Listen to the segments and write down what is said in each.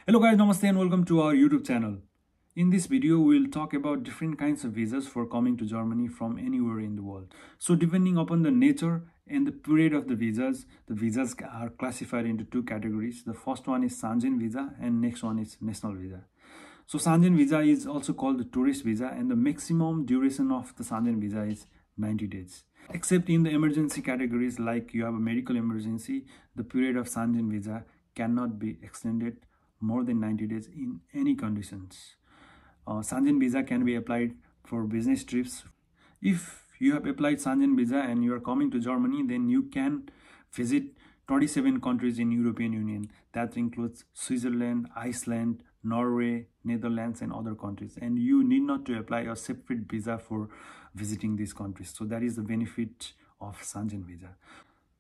Hello guys, namaste and welcome to our YouTube channel. In this video, we'll talk about different kinds of visas for coming to Germany from anywhere in the world. So depending upon the nature and the period of the visas are classified into two categories. The first one is Sanjin visa and next one is national visa. So Sanjin visa is also called the tourist visa and the maximum duration of the Sanjin visa is 90 days. Except in the emergency categories, like you have a medical emergency, the period of Sanjin visa cannot be extended more than 90 days in any conditions. Sanjin visa can be applied for business trips. If you have applied Sanjin visa and you are coming to Germany, then you can visit 27 countries in European Union. That includes Switzerland, Iceland, Norway, Netherlands and other countries. And you need not to apply a separate visa for visiting these countries. So that is the benefit of Sanjin visa.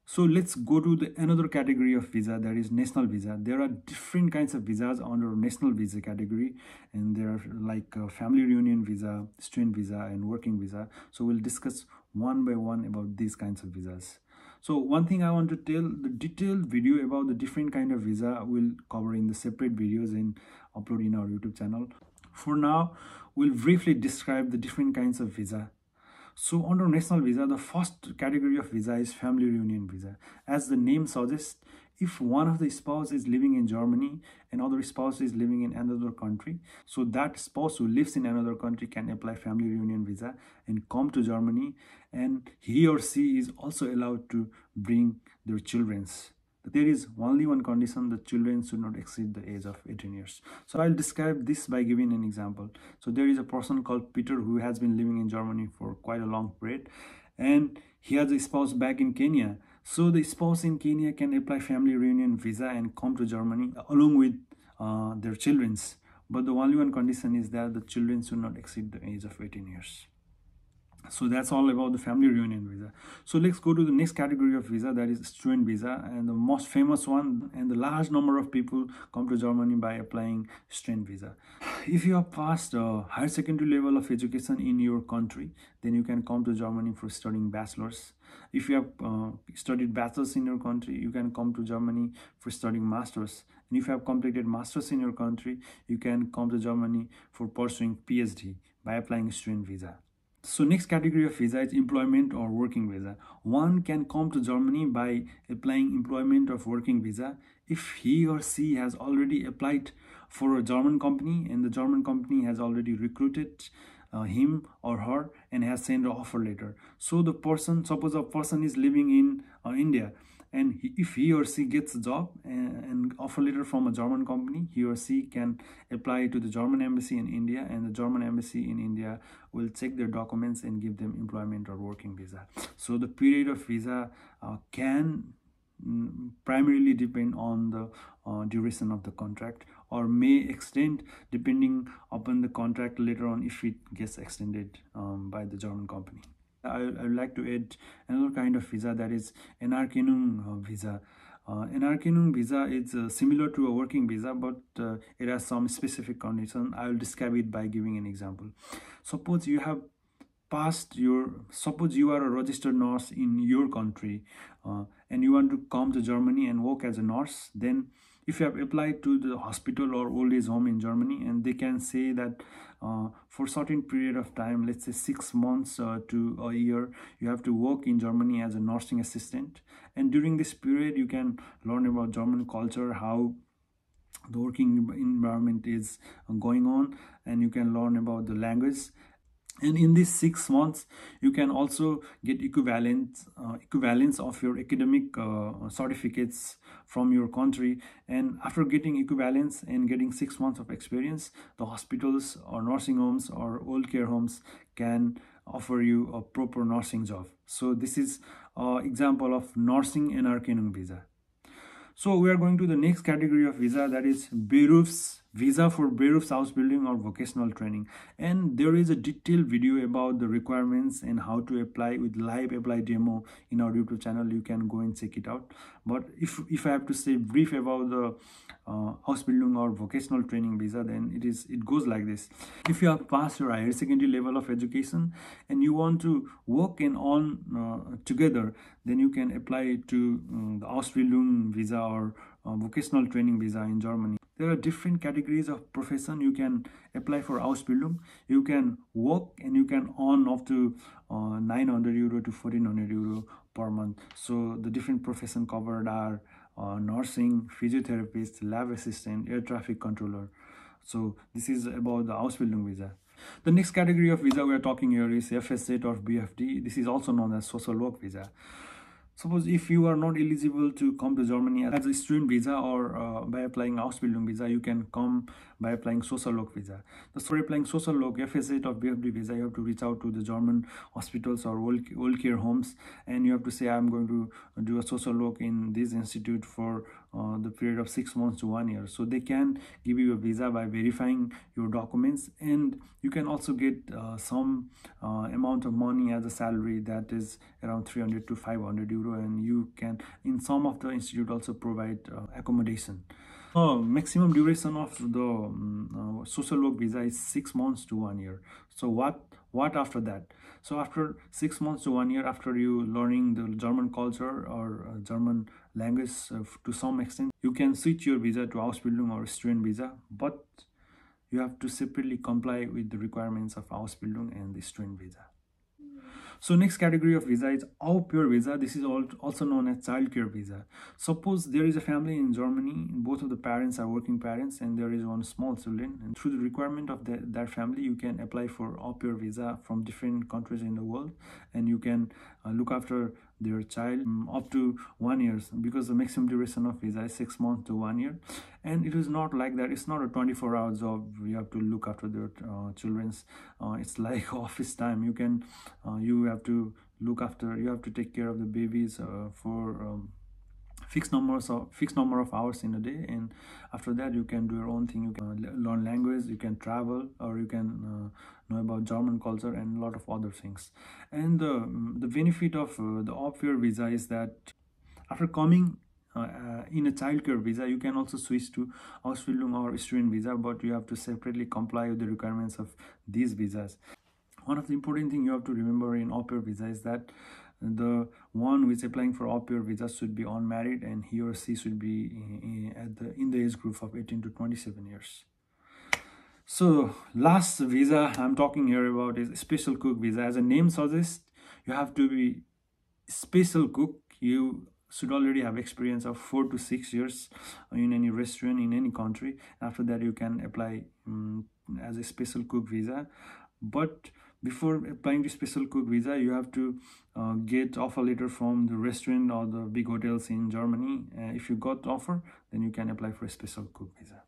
So let's go to another category of visa, that is national visa. There are different kinds of visas under national visa category, and there are like family reunion visa, student visa and working visa. So we'll discuss one by one about these kinds of visas. So one thing I want to tell, the detailed video about the different kind of visa we'll cover in the separate videos and upload in our YouTube channel. For now, we'll briefly describe the different kinds of visa. So under national visa, the first category of visa is family reunion visa. As the name suggests, if one of the spouse is living in Germany and other spouse is living in another country, so that spouse who lives in another country can apply family reunion visa and come to Germany, and he or she is also allowed to bring their children. There is only one condition: the children should not exceed the age of 18 years. So I'll describe this by giving an example. So there is a person called Peter who has been living in Germany for quite a long period, and he has a spouse back in Kenya. So the spouse in Kenya can apply family reunion visa and come to Germany along with their children. But the only one condition is that the children should not exceed the age of 18 years. So that's all about the family reunion visa. So let's go to the next category of visa, that is student visa, and the most famous one, and the large number of people come to Germany by applying student visa. If you have passed a higher secondary level of education in your country, then you can come to Germany for studying bachelors. If you have studied bachelors in your country, you can come to Germany for studying masters. And if you have completed masters in your country, you can come to Germany for pursuing PhD by applying student visa. So next category of visa is employment or working visa. One can come to Germany by applying employment or working visa if he or she has already applied for a German company and the German company has already recruited him or her and has sent an offer letter. So the person, suppose a person is living in India, and if he or she gets a job and offer letter from a German company, he or she can apply to the German embassy in India, and the German embassy in India will check their documents and give them employment or working visa. So the period of visa can primarily depend on the duration of the contract, or may extend depending upon the contract later on if it gets extended by the German company. I would like to add another kind of visa, that is Anerkennung visa. Anerkennung visa is similar to a working visa, but it has some specific conditions. I will describe it by giving an example. Suppose you have suppose you are a registered nurse in your country and you want to come to Germany and work as a nurse. Then if you have applied to the hospital or old age home in Germany, and they can say that for certain period of time, let's say 6 months to a year, you have to work in Germany as a nursing assistant. And during this period, you can learn about German culture, how the working environment is going on, and you can learn about the language. And in these 6 months, you can also get equivalence of your academic certificates from your country. And after getting equivalence and getting 6 months of experience, the hospitals or nursing homes or old care homes can offer you a proper nursing job. So this is an example of nursing Anerkennung visa. So we are going to the next category of visa, that is Berufs visa for Berufsausbildung or vocational training. And there is a detailed video about the requirements and how to apply with live apply demo in our YouTube channel. You can go and check it out. But if I have to say brief about the Ausbildung or vocational training visa, then it goes like this. If you have passed your higher secondary level of education and you want to work and on together, then you can apply to the Ausbildung visa or vocational training visa in Germany. There are different categories of profession. You can apply for Ausbildung. You can work and you can earn up to 900 euro to 1400 euro per month. So the different profession covered are nursing, physiotherapist, lab assistant, air traffic controller. So this is about the Ausbildung visa. The next category of visa we are talking here is FSZ or BFD. This is also known as social work visa. Suppose if you are not eligible to come to Germany as a student visa or by applying Ausbildung visa, you can come by applying social work visa. For applying social work, FSZ or BFD visa, you have to reach out to the German hospitals or old care homes, and you have to say, I'm going to do a social work in this institute for the period of 6 months to 1 year. So they can give you a visa by verifying your documents, and you can also get some amount of money as a salary that is around 300 to 500 euro, and you can in some of the institute also provide accommodation. Maximum duration of the social work visa is 6 months to 1 year. So what after that? So after 6 months to 1 year, after you learning the German culture or German language to some extent, you can switch your visa to Ausbildung or student visa, but you have to separately comply with the requirements of Ausbildung and the student visa. So next category of visa is au pair visa. This is also known as childcare visa. Suppose there is a family in Germany, both of the parents are working parents, and there is one small children, and through the requirement of that family, you can apply for au pair visa from different countries in the world, and you can look after their child up to 1 year, because the maximum duration of visa is 6 months to 1 year. And it is not like that. It's not a 24-hour job. You have to look after their children's. It's like office time. You have to look after, you have to take care of the babies for fixed number of hours in a day, and after that you can do your own thing. You can learn language, you can travel, or you can know about German culture and a lot of other things. And the benefit of the au pair visa is that after coming in a childcare visa, you can also switch to Ausbildung or student visa, but you have to separately comply with the requirements of these visas. One of the important thing you have to remember in au pair visa is that the one who is applying for au pair visa should be unmarried, and he or she should be in the age group of 18 to 27 years. So last visa I'm talking here about is special cook visa. As the name suggests, you have to be special cook. You should already have experience of 4 to 6 years in any restaurant in any country. After that you can apply as a special cook visa. But before applying the special cook visa, you have to get offer letter from the restaurant or the big hotels in Germany. If you got offer, then you can apply for a special cook visa.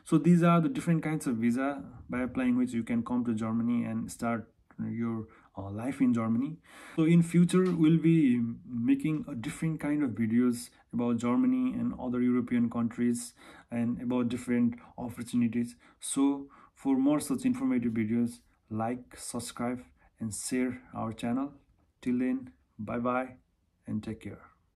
So these are the different kinds of visa by applying which you can come to Germany and start your life in Germany. So in future we'll be making a different kind of videos about Germany and other European countries and about different opportunities. So for more such informative videos, like, subscribe and share our channel. Till then, bye bye and take care.